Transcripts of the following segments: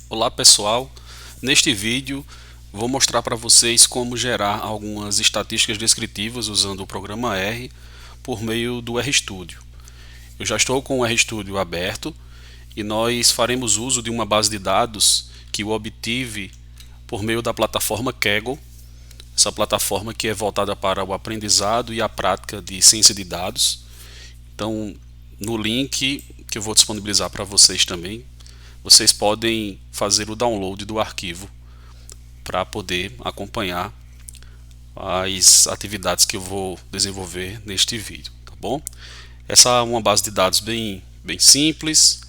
Olá pessoal, neste vídeo vou mostrar para vocês como gerar algumas estatísticas descritivas usando o programa R por meio do RStudio. Eu já estou com o RStudio aberto e nós faremos uso de uma base de dados que eu obtive por meio da plataforma Kaggle, essa plataforma que é voltada para o aprendizado e a prática de ciência de dados. Então, no link que eu vou disponibilizar para vocês também, vocês podem fazer o download do arquivo para poder acompanhar as atividades que eu vou desenvolver neste vídeo, tá bom? Essa é uma base de dados bem simples,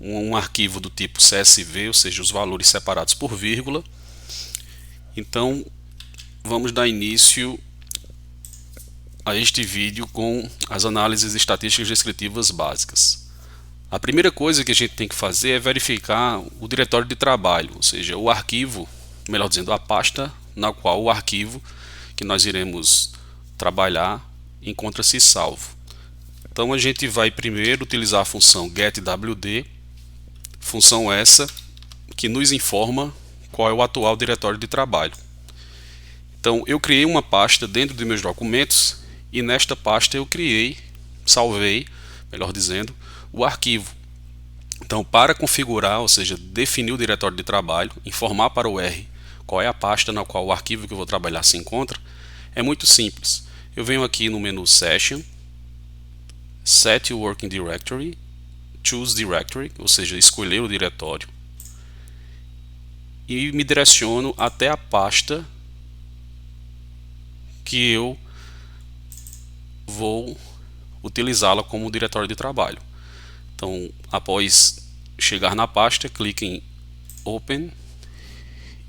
um arquivo do tipo CSV, ou seja, os valores separados por vírgula. Então, vamos dar início a este vídeo com as análises estatísticas descritivas básicas. A primeira coisa que a gente tem que fazer é verificar o diretório de trabalho, ou seja, o arquivo, melhor dizendo, a pasta na qual o arquivo que nós iremos trabalhar encontra-se salvo. Então a gente vai primeiro utilizar a função getWD, função essa que nos informa qual é o atual diretório de trabalho. Então eu criei uma pasta dentro de meus documentos e nesta pasta eu salvei, melhor dizendo, o arquivo. Então, para configurar, ou seja, definir o diretório de trabalho, informar para o R qual é a pasta na qual o arquivo que eu vou trabalhar se encontra, é muito simples. Eu venho aqui no menu Session, Set Working Directory, Choose Directory, ou seja, escolher o diretório, e me direciono até a pasta que eu vou utilizá-la como diretório de trabalho. Então, após chegar na pasta, clique em Open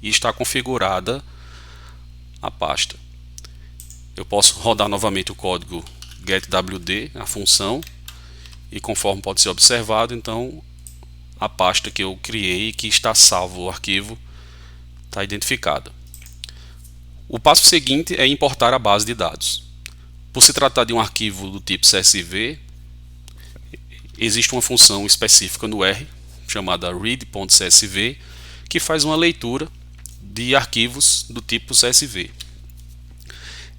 e está configurada a pasta. Eu posso rodar novamente o código getWD, a função, e conforme pode ser observado, então a pasta que eu criei, que está salvo o arquivo, está identificada. O passo seguinte é importar a base de dados. Por se tratar de um arquivo do tipo CSV, existe uma função específica no R, chamada read.csv, que faz uma leitura de arquivos do tipo CSV.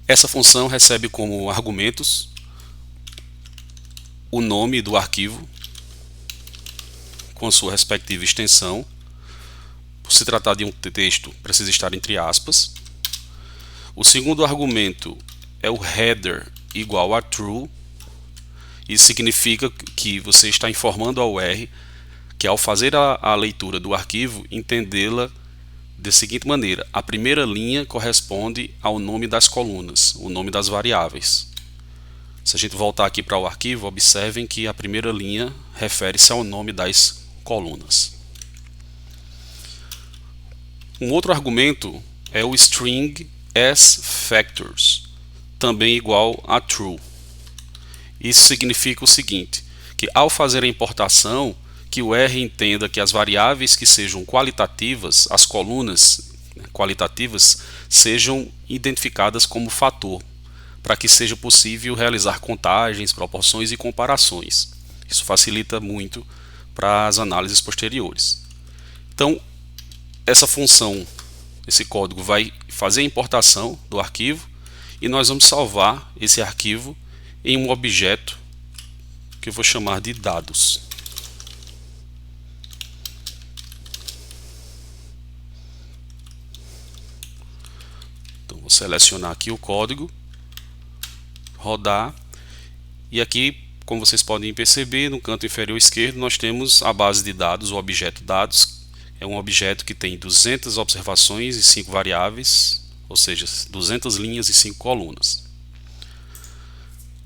Essa função recebe como argumentos o nome do arquivo com a sua respectiva extensão. Por se tratar de um texto, precisa estar entre aspas. O segundo argumento é o header igual a true. Isso significa que você está informando ao R que, ao fazer a leitura do arquivo, entendê-la da seguinte maneira: a primeira linha corresponde ao nome das colunas, o nome das variáveis. Se a gente voltar aqui para o arquivo, observem que a primeira linha refere-se ao nome das colunas. Um outro argumento é o string sFactors, também igual a true. Isso significa o seguinte, que ao fazer a importação, que o R entenda que as variáveis que sejam qualitativas, as colunas qualitativas, sejam identificadas como fator, para que seja possível realizar contagens, proporções e comparações. Isso facilita muito para as análises posteriores. Então, essa função, esse código vai fazer a importação do arquivo e nós vamos salvar esse arquivo em um objeto que eu vou chamar de dados. Então vou selecionar aqui o código, rodar, e aqui, como vocês podem perceber, no canto inferior esquerdo nós temos a base de dados, o objeto dados. É um objeto que tem 200 observações e 5 variáveis, ou seja, 200 linhas e 5 colunas.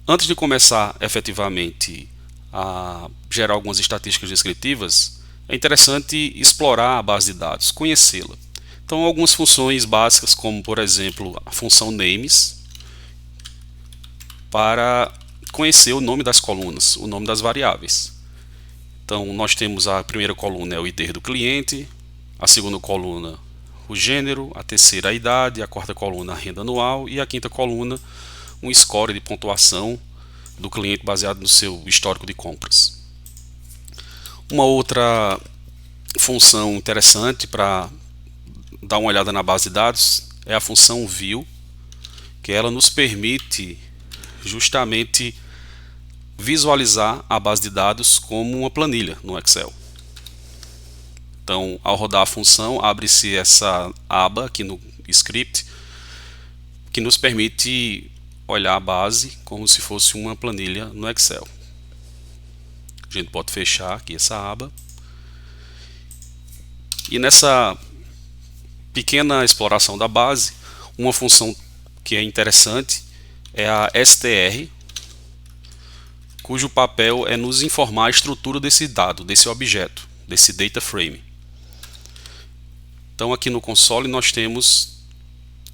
Antes de começar efetivamente a gerar algumas estatísticas descritivas, é interessante explorar a base de dados, conhecê-la. Então, algumas funções básicas, como por exemplo a função names, para conhecer o nome das colunas, o nome das variáveis. Então, nós temos a primeira coluna é o ID do cliente, a segunda coluna o gênero, a terceira a idade, a quarta coluna a renda anual e a quinta coluna um score de pontuação do cliente baseado no seu histórico de compras. Uma outra função interessante para dar uma olhada na base de dados é a função view, que ela nos permite justamente visualizar a base de dados como uma planilha no Excel. Então, ao rodar a função, abre-se essa aba aqui no script, que nos permite olhar a base como se fosse uma planilha no Excel. A gente pode fechar aqui essa aba. E nessa pequena exploração da base, uma função que é interessante é a str, cujo papel é nos informar a estrutura desse dado, desse objeto, desse data frame. Então aqui no console nós temos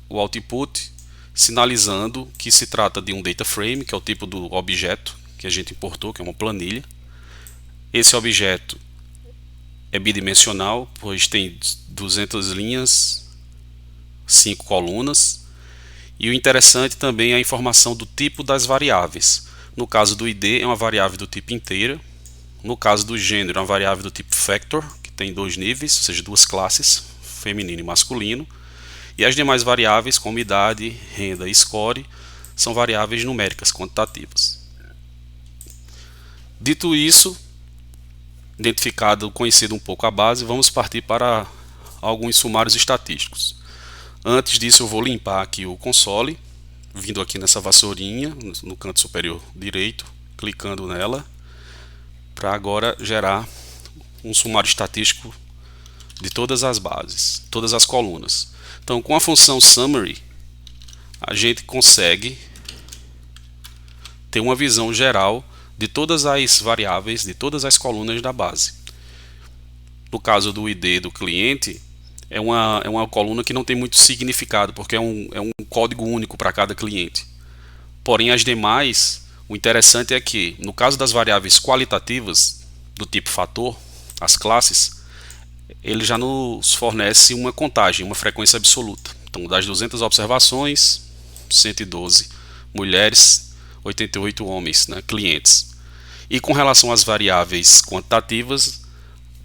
o output sinalizando que se trata de um data frame, que é o tipo do objeto que a gente importou, que é uma planilha. Esse objeto é bidimensional, pois tem 200 linhas, 5 colunas. E o interessante também é a informação do tipo das variáveis. No caso do ID é uma variável do tipo inteira. No caso do gênero é uma variável do tipo factor, que tem 2 níveis, ou seja, 2 classes, feminino e masculino. E as demais variáveis, como idade, renda e score, são variáveis numéricas quantitativas. Dito isso, identificado, conhecido um pouco a base, vamos partir para alguns sumários estatísticos. Antes disso, eu vou limpar aqui o console, vindo aqui nessa vassourinha no canto superior direito, clicando nela, para agora gerar um sumário estatístico de todas as bases, todas as colunas. Então, com a função summary, a gente consegue ter uma visão geral de todas as variáveis, de todas as colunas da base. No caso do ID do cliente, é uma coluna que não tem muito significado, porque é um código único para cada cliente. Porém, as demais, o interessante é que, no caso das variáveis qualitativas, do tipo fator, as classes, ele já nos fornece uma contagem, uma frequência absoluta. Então, das 200 observações, 112 mulheres, 88 homens, né, clientes. E com relação às variáveis quantitativas,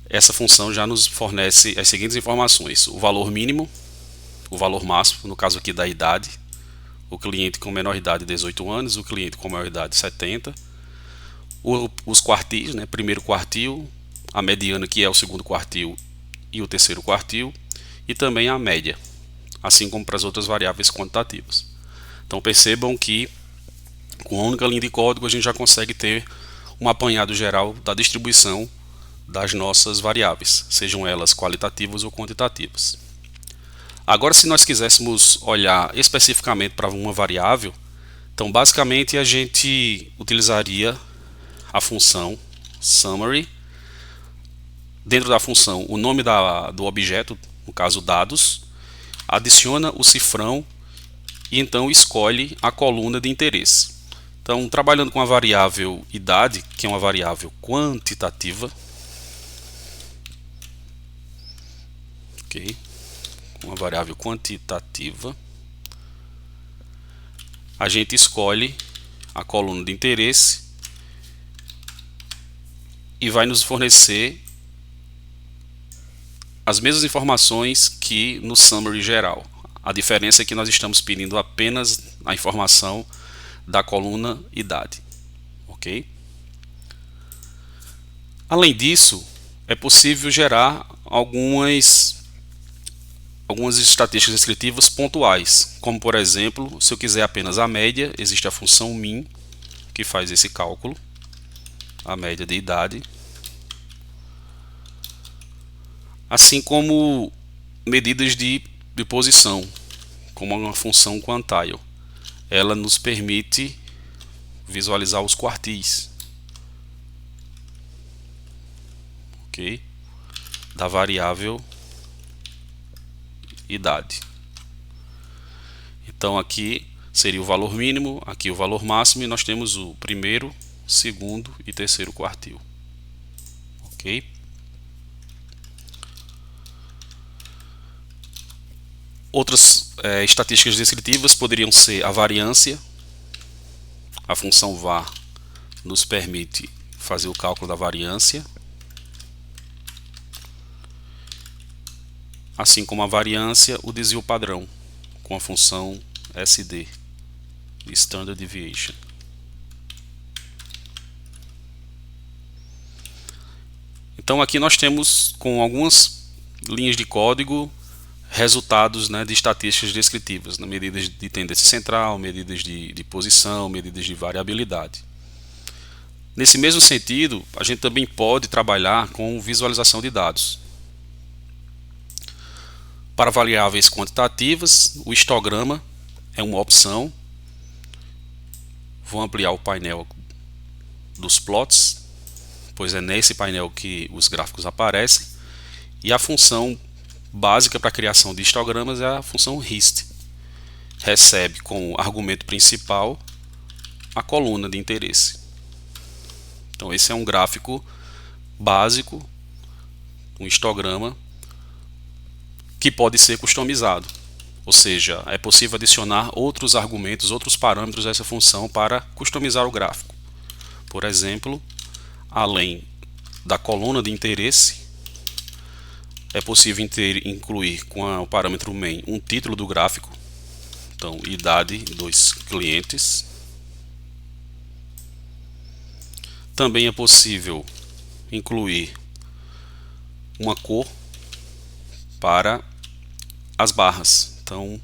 essa função já nos fornece as seguintes informações: o valor mínimo, o valor máximo, no caso aqui da idade, o cliente com menor idade 18 anos, o cliente com maior idade 70, os quartis, né, primeiro quartil, a mediana, que é o segundo quartil, e o terceiro quartil, e também a média, assim como para as outras variáveis quantitativas. Então percebam que com uma única linha de código a gente já consegue ter um apanhado geral da distribuição das nossas variáveis, sejam elas qualitativas ou quantitativas. Agora, se nós quiséssemos olhar especificamente para uma variável, então basicamente a gente utilizaria a função summary. Dentro da função, o nome do objeto, no caso dados, adiciona o cifrão e então escolhe a coluna de interesse. Então, trabalhando com a variável idade, que é uma variável quantitativa, ok? Uma variável quantitativa, a gente escolhe a coluna de interesse e vai nos fornecer as mesmas informações que no summary geral. A diferença é que nós estamos pedindo apenas a informação da coluna idade, ok? Além disso, é possível gerar algumas estatísticas descritivas pontuais, como por exemplo, se eu quiser apenas a média, existe a função min, que faz esse cálculo, a média de idade, assim como medidas de posição, como uma função quantile. Ela nos permite visualizar os quartis, ok? Da variável idade. Então aqui seria o valor mínimo, aqui o valor máximo, e nós temos o primeiro, segundo e terceiro quartil, ok? Outras estatísticas descritivas poderiam ser a variância. A função var nos permite fazer o cálculo da variância. assim como a variância, o desvio padrão, com a função SD, Standard Deviation. Então aqui nós temos, com algumas linhas de código, resultados, né, de estatísticas descritivas, né, medidas de tendência central, medidas de posição, medidas de variabilidade. Nesse mesmo sentido, a gente também pode trabalhar com visualização de dados. Para variáveis quantitativas, o histograma é uma opção. Vou ampliar o painel dos plots, pois é nesse painel que os gráficos aparecem. E a função básica para a criação de histogramas é a função HIST. Recebe como argumento principal a coluna de interesse. Então esse é um gráfico básico, um histograma, que pode ser customizado. Ou seja, é possível adicionar outros argumentos, outros parâmetros a essa função para customizar o gráfico. Por exemplo, além da coluna de interesse, é possível incluir com o parâmetro main um título do gráfico. Então, idade dos clientes. Também é possível incluir uma cor para as barras. Então,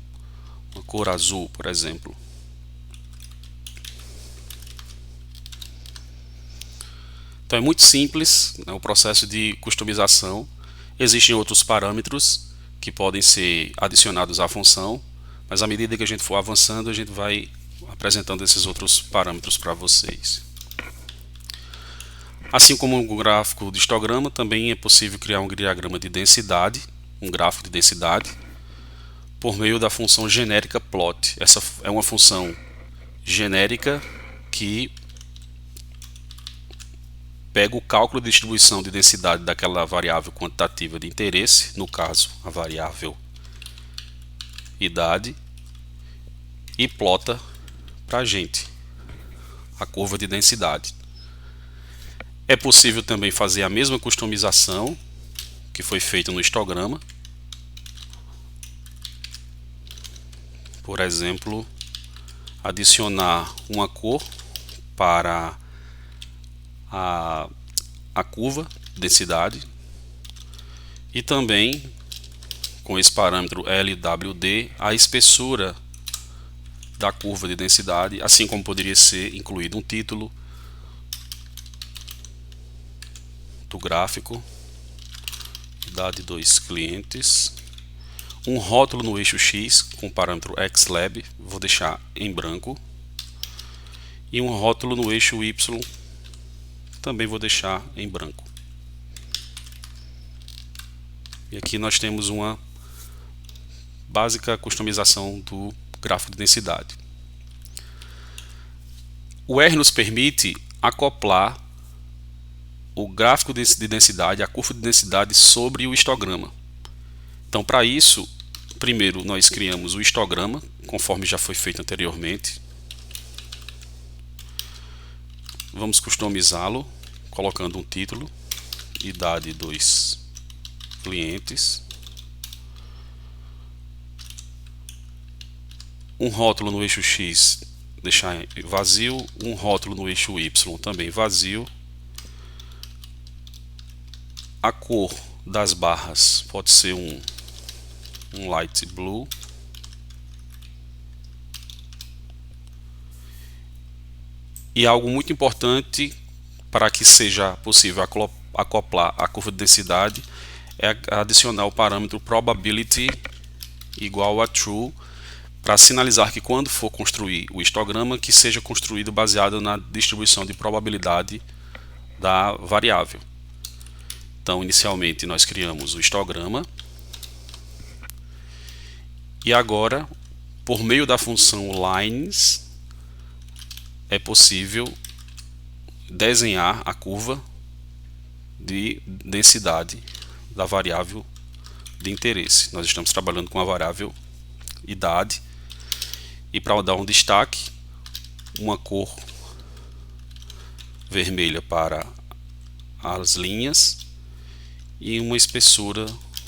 uma cor azul, por exemplo. Então é muito simples, né, o processo de customização. Existem outros parâmetros que podem ser adicionados à função, mas à medida que a gente for avançando, a gente vai apresentando esses outros parâmetros para vocês. Assim como o gráfico de histograma, também é possível criar um diagrama de densidade, um gráfico de densidade, por meio da função genérica plot. Essa é uma função genérica que pega o cálculo de distribuição de densidade daquela variável quantitativa de interesse, no caso a variável idade, e plota para a gente a curva de densidade. É possível também fazer a mesma customização que foi feita no histograma. Por exemplo, adicionar uma cor para a curva densidade e também com esse parâmetro LWD a espessura da curva de densidade, assim como poderia ser incluído um título do gráfico, idade dos clientes, um rótulo no eixo X com o parâmetro xlab, vou deixar em branco, e um rótulo no eixo Y, também vou deixar em branco. E aqui nós temos uma básica customização do gráfico de densidade. O R nos permite acoplar o gráfico de densidade, a curva de densidade sobre o histograma. Então, para isso, primeiro nós criamos o histograma, conforme já foi feito anteriormente. Vamos customizá-lo, colocando um título, idade dos clientes, um rótulo no eixo X, deixar vazio, um rótulo no eixo Y, também vazio. A cor das barras pode ser um light blue. E algo muito importante para que seja possível acoplar a curva de densidade é adicionar o parâmetro probability igual a true, para sinalizar que quando for construir o histograma, que seja construído baseado na distribuição de probabilidade da variável. Então, inicialmente nós criamos o histograma e agora, por meio da função lines, é possível desenhar a curva de densidade da variável de interesse. Nós estamos trabalhando com a variável idade e, para dar um destaque, uma cor vermelha para as linhas e uma espessura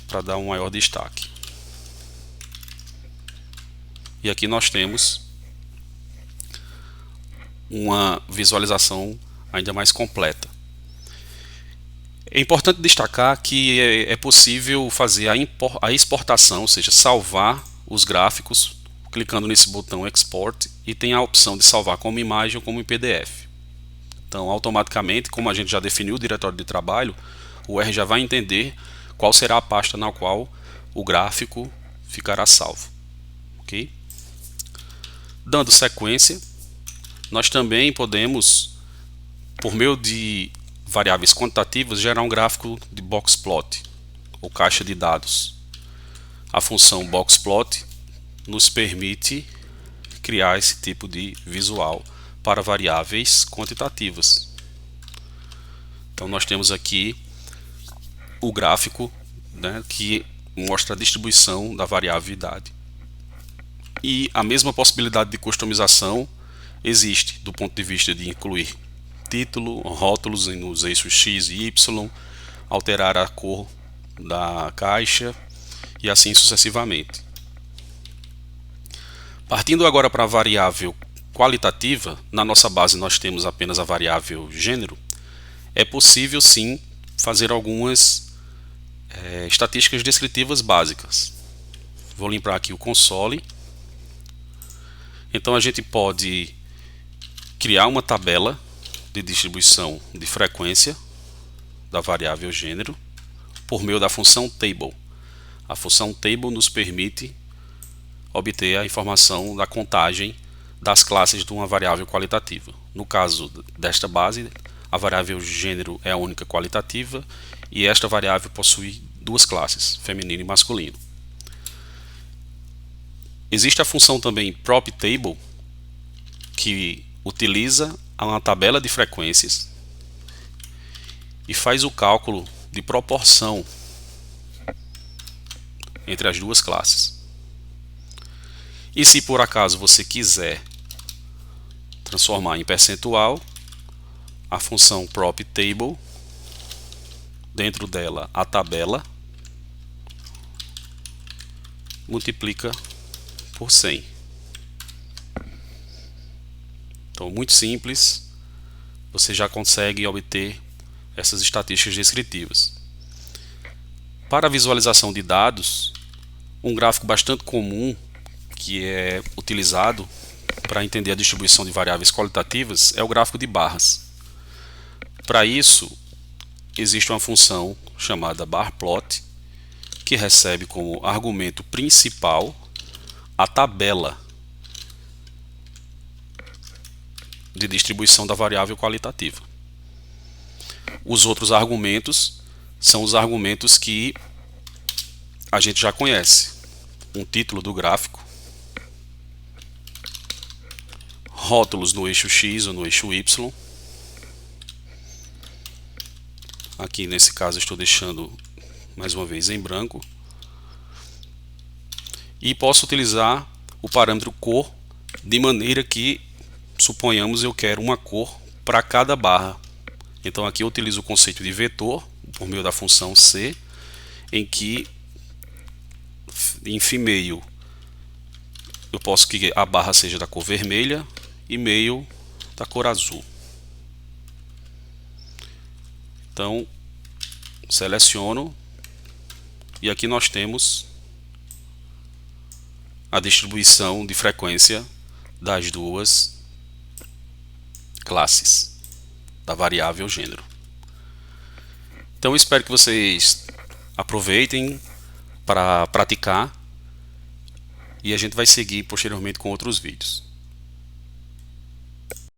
para dar um maior destaque. E aqui nós temos uma visualização ainda mais completa. É importante destacar que é possível fazer a exportação, ou seja, salvar os gráficos clicando nesse botão Export, e tem a opção de salvar como imagem ou como em PDF. Então, automaticamente, como a gente já definiu o diretório de trabalho, o R já vai entender qual será a pasta na qual o gráfico ficará salvo. Ok? Dando sequência, nós também podemos, por meio de variáveis quantitativas, gerar um gráfico de boxplot ou caixa de dados. A função boxplot nos permite criar esse tipo de visual para variáveis quantitativas. Então nós temos aqui o gráfico, né, que mostra a distribuição da variável idade. E a mesma possibilidade de customização existe do ponto de vista de incluir título, rótulos nos eixos X e Y, alterar a cor da caixa e assim sucessivamente. Partindo agora para a variável qualitativa, na nossa base nós temos apenas a variável gênero. É possível sim fazer algumas estatísticas descritivas básicas. Vou limpar aqui o console. Então a gente pode criar uma tabela de distribuição de frequência da variável gênero por meio da função table. A função table nos permite obter a informação da contagem das classes de uma variável qualitativa. No caso desta base, a variável gênero é a única qualitativa e esta variável possui duas classes, feminino e masculino. Existe a função também propTable, que utiliza uma tabela de frequências e faz o cálculo de proporção entre as duas classes. E se por acaso você quiser transformar em percentual, a função propTable, dentro dela a tabela, multiplica por 100. Então, muito simples, você já consegue obter essas estatísticas descritivas. Para a visualização de dados, um gráfico bastante comum que é utilizado para entender a distribuição de variáveis qualitativas é o gráfico de barras. Para isso, existe uma função chamada barplot, que recebe como argumento principal a tabela de distribuição da variável qualitativa. Os outros argumentos são os argumentos que a gente já conhece. Um título do gráfico, rótulos no eixo X ou no eixo Y. Aqui nesse caso estou deixando mais uma vez em branco. E posso utilizar o parâmetro cor de maneira que, suponhamos, eu quero uma cor para cada barra. Então aqui eu utilizo o conceito de vetor por meio da função C, em que em female eu posso que a barra seja da cor vermelha e male da cor azul. Então seleciono e aqui nós temos a distribuição de frequência das duas classes da variável gênero. Então espero que vocês aproveitem para praticar e a gente vai seguir posteriormente com outros vídeos.